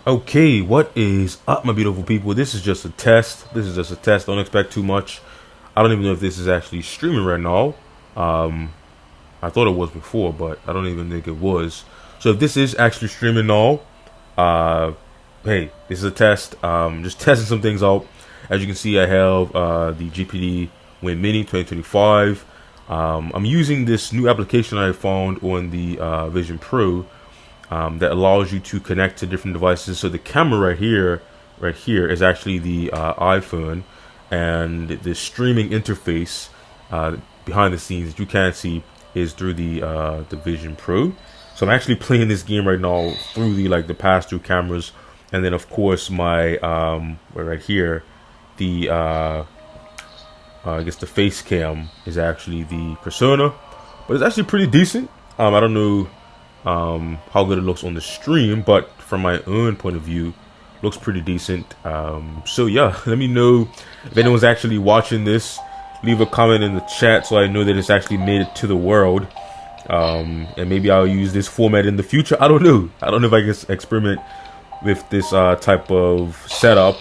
Okay, what is up, my beautiful people? This is just a test. This is just a test. Don't expect too much. I don't even know if this is actually streaming right now. Um, I thought it was before, but I don't even think it was. So if this is actually streaming now, uh, hey, this is a test. Just testing some things out. As you can see, I have the GPD Win Mini 2025. I'm using this new application I found on the Vision Pro. That allows you to connect to different devices. So the camera right here is actually the iPhone, and the streaming interface behind the scenes that you can't see is through the Vision Pro. So I'm actually playing this game right now through the pass-through cameras, and then of course my right here, the I guess the face cam is actually the Persona, but it's actually pretty decent. I don't know how good it looks on the stream, but from my own point of view, looks pretty decent. So yeah, let me know if anyone's actually watching this. Leave a comment in the chat so I know that it's actually made it to the world. And maybe I'll use this format in the future. I don't know if I can experiment with this type of setup.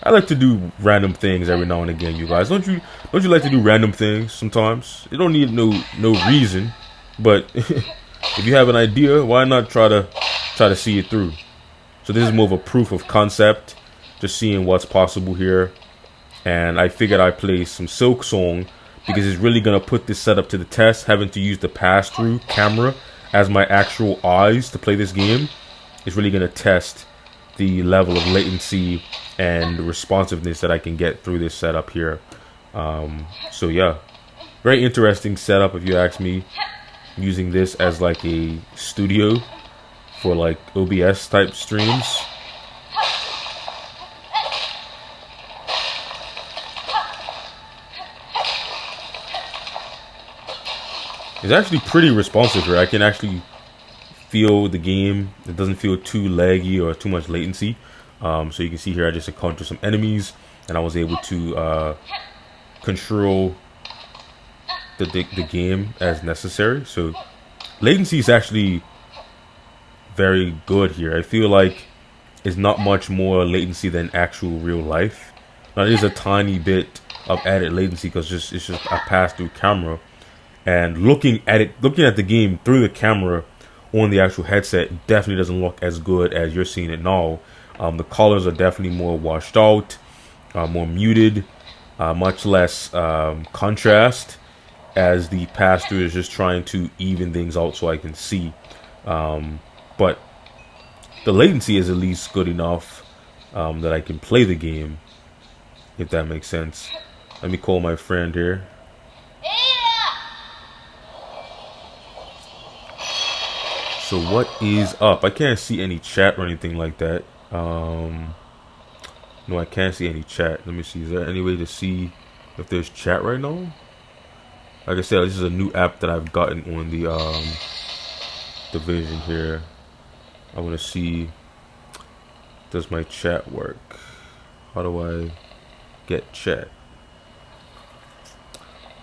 I like to do random things every now and again, you guys. Don't you like to do random things sometimes? You don't need no reason, but if you have an idea, why not try to see it through? So this is more of a proof of concept, just seeing what's possible here. And I figured I'd play some Silksong because it's really gonna put this setup to the test. Having to use the pass-through camera as my actual eyes to play this game is really gonna test the level of latency and responsiveness that I can get through this setup here. So yeah, very interesting setup if you ask me. Using this as like a studio for like OBS type streams. It's actually pretty responsive here. I can actually feel the game. It doesn't feel too laggy or too much latency. So you can see here I just encountered some enemies and I was able to control the game as necessary. So latency is actually very good here. I feel like it's not much more latency than actual real life. Now there's a tiny bit of added latency because it's just a pass-through camera, and looking at the game through the camera on the actual headset definitely doesn't look as good as you're seeing it now. The colors are definitely more washed out, more muted, much less contrast, as the pass-through is just trying to even things out so I can see. But the latency is at least good enough that I can play the game, if that makes sense. Let me call my friend here. So what is up? I can't see any chat or anything like that. No, I can't see any chat. Let me see. Is there any way to see if there's chat right now? Like I said, this is a new app that I've gotten on the Vision here. I want to see, does my chat work? How do I get chat?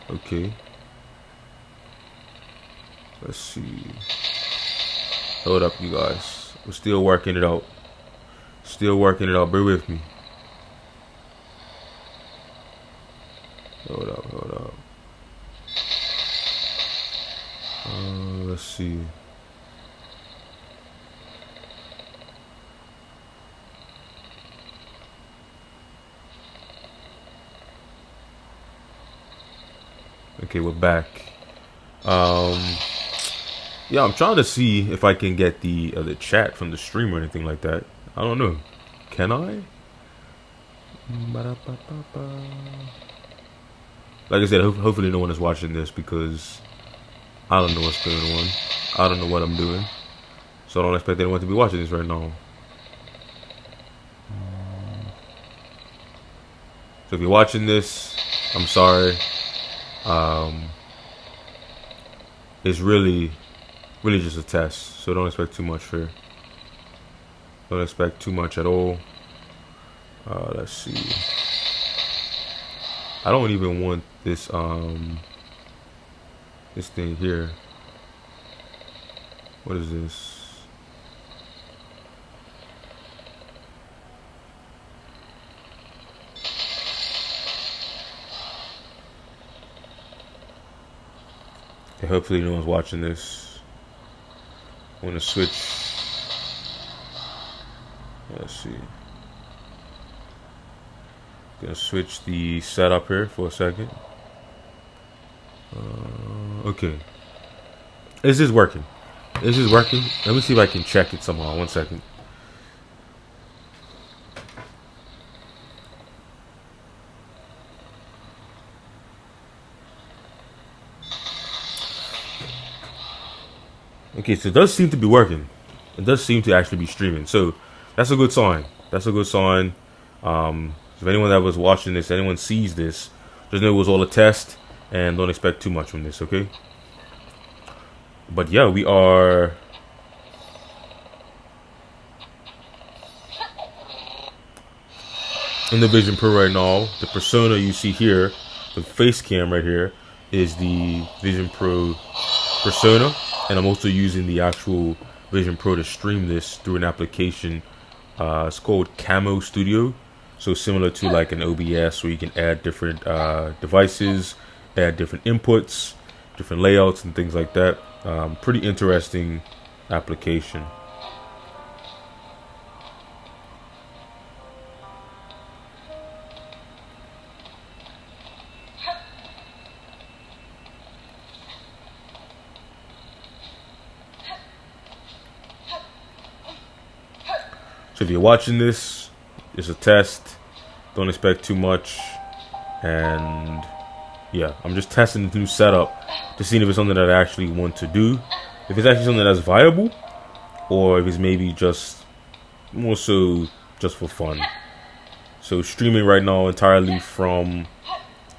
Okay. Let's see. Hold up, you guys. We're still working it out. Still working it out. Bear with me. Hold up. Let's see. Okay, we're back. Yeah, I'm trying to see if I can get the chat from the stream or anything like that. I don't know. Can I? Like I said, hopefully no one is watching this because I don't know what's going on. I don't know what I'm doing. So I don't expect anyone to be watching this right now. So if you're watching this, I'm sorry. It's really just a test. So don't expect too much here. Don't expect too much at all. Let's see. I don't even want this this thing here. What is this? Okay, hopefully no one's watching this. I'm gonna switch. Let's see. Gonna switch the setup here for a second. Okay. Is this working? Is this working? Let me see if I can check it somehow. 1 second. Okay, so it does seem to be working. It does seem to actually be streaming. So that's a good sign. That's a good sign. If anyone that was watching this, anyone sees this, just know it was all a test and don't expect too much from this, okay? But yeah, we are in the Vision Pro right now. The persona you see here, the face cam right here, is the Vision Pro persona, and I'm also using the actual Vision Pro to stream this through an application. It's called Camo Studio, so similar to like an OBS, where you can add different devices, add different inputs, different layouts, and things like that. Pretty interesting application. So if you're watching this, it's a test. Don't expect too much. And yeah, I'm just testing the new setup to see if it's something that I actually want to do. If it's actually something that's viable, or if it's maybe just more so just for fun. So streaming right now entirely from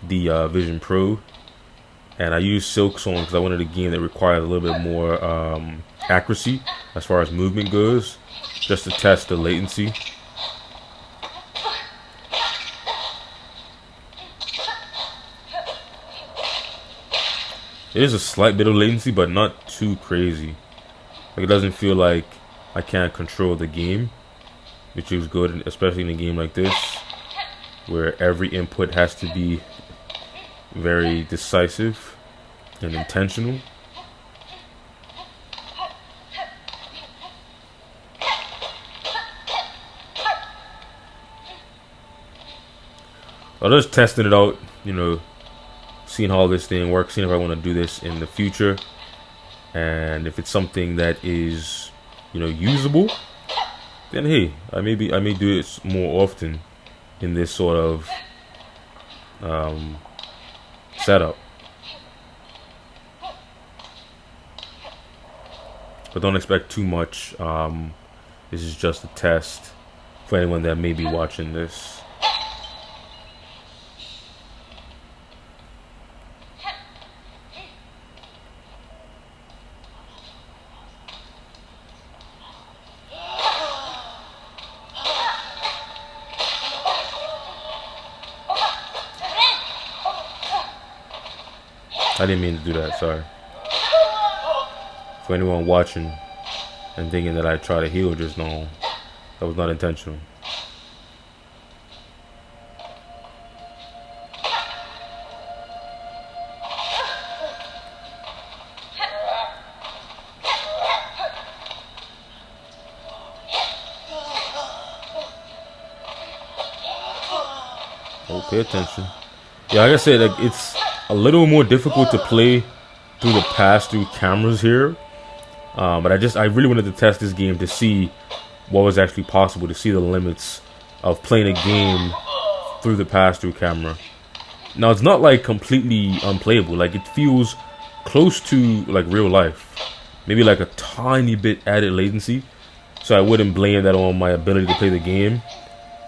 the Vision Pro. And I use Silksong because I wanted a game that requires a little bit more accuracy as far as movement goes, just to test the latency. It is a slight bit of latency, but not too crazy. Like, it doesn't feel like I can't control the game, which is good, especially in a game like this, where every input has to be very decisive and intentional. I'm just testing it out, you know, seeing how this thing works, seeing if I want to do this in the future, and if it's something that is, you know, usable, then hey, I may do it more often in this sort of setup. But don't expect too much. This is just a test for anyone that may be watching this. I didn't mean to do that, sorry. For anyone watching and thinking that I try to heal just now, that was not intentional. Oh, pay attention. Yeah, like I said, like, it's a little more difficult to play through the pass-through cameras here, but I really wanted to test this game to see what was actually possible, to see the limits of playing a game through the pass-through camera. Now, it's not like completely unplayable. Like, it feels close to like real life, maybe like a tiny bit added latency, so I wouldn't blame that on my ability to play the game.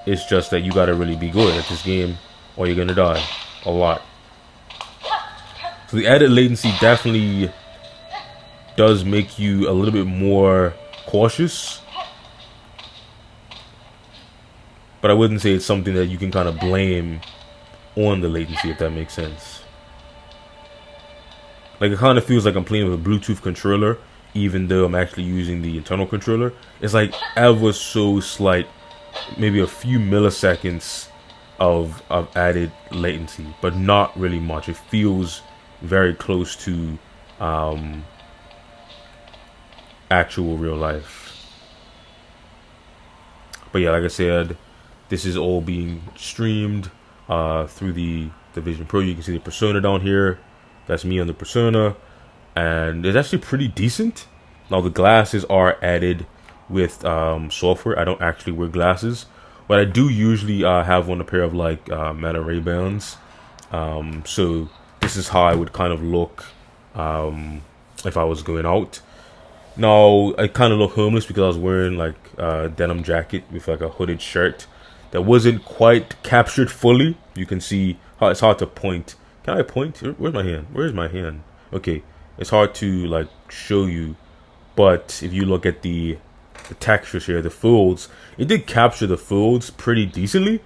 It's just that you gotta really be good at this game or you're gonna die a lot. So the added latency definitely does make you a little bit more cautious, but I wouldn't say it's something that you can kind of blame on the latency, if that makes sense. Like, it kind of feels like I'm playing with a Bluetooth controller, even though I'm actually using the internal controller. It's like ever so slight, maybe a few milliseconds of added latency, but not really much. It feels very close to actual real life. But yeah, like I said, this is all being streamed through the Vision Pro. You can see the Persona down here. That's me on the Persona, and it's actually pretty decent. Now the glasses are added with software. I don't actually wear glasses, but I do usually have on a pair of like Meta Ray-Bans. So this is how I would kind of look if I was going out. Now I kind of look homeless because I was wearing like a denim jacket with like a hooded shirt that wasn't quite captured fully. You can see how it's hard to point. Can I point? Where's my hand? Where's my hand? Okay, it's hard to like show you, but if you look at the textures here, the folds, it did capture the folds pretty decently.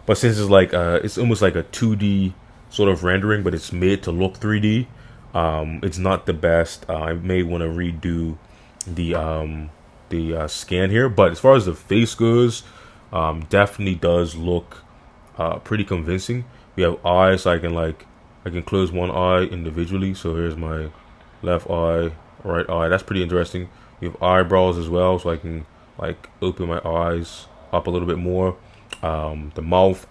But since it's like it's almost like a 2D sort of rendering, but it's made to look 3D. It's not the best. I may want to redo the scan here, but as far as the face goes, definitely does look pretty convincing. We have eyes, so I can close one eye individually. So here's my left eye, right eye. That's pretty interesting. We have eyebrows as well, so I can like open my eyes up a little bit more. The mouth,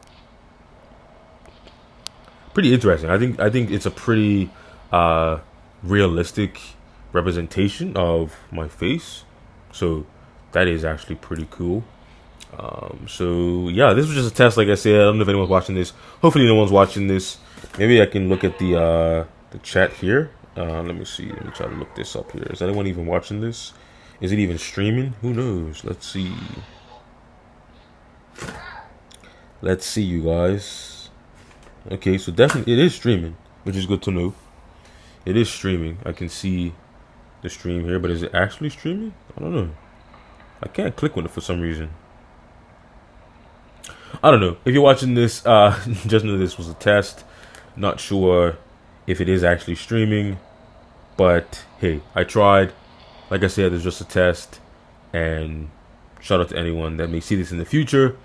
pretty interesting. I think it's a pretty realistic representation of my face, so that is actually pretty cool. So yeah, this was just a test. Like I said, I don't know if anyone's watching this. Hopefully no one's watching this. Maybe I can look at the chat here. Let me see. Let me try to look this up here. Is anyone even watching this? Is it even streaming? Who knows? Let's see. Let's see, you guys. Okay, so definitely it is streaming, which is good to know. It is streaming. I can see the stream here, but is it actually streaming? I don't know. I can't click on it for some reason. I don't know. If you're watching this, just know this was a test. Not sure if it is actually streaming, but hey, I tried. Like I said, it's just a test, and shout out to anyone that may see this in the future.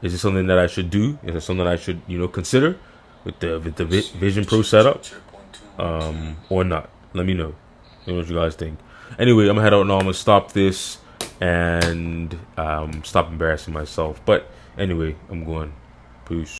Is it something that I should do? Is it something that I should, consider with the Vision Pro setup, or not? Let me know. Let me know what you guys think. Anyway, I'm gonna head out now. I'm gonna stop this and stop embarrassing myself. But anyway, I'm going. Peace.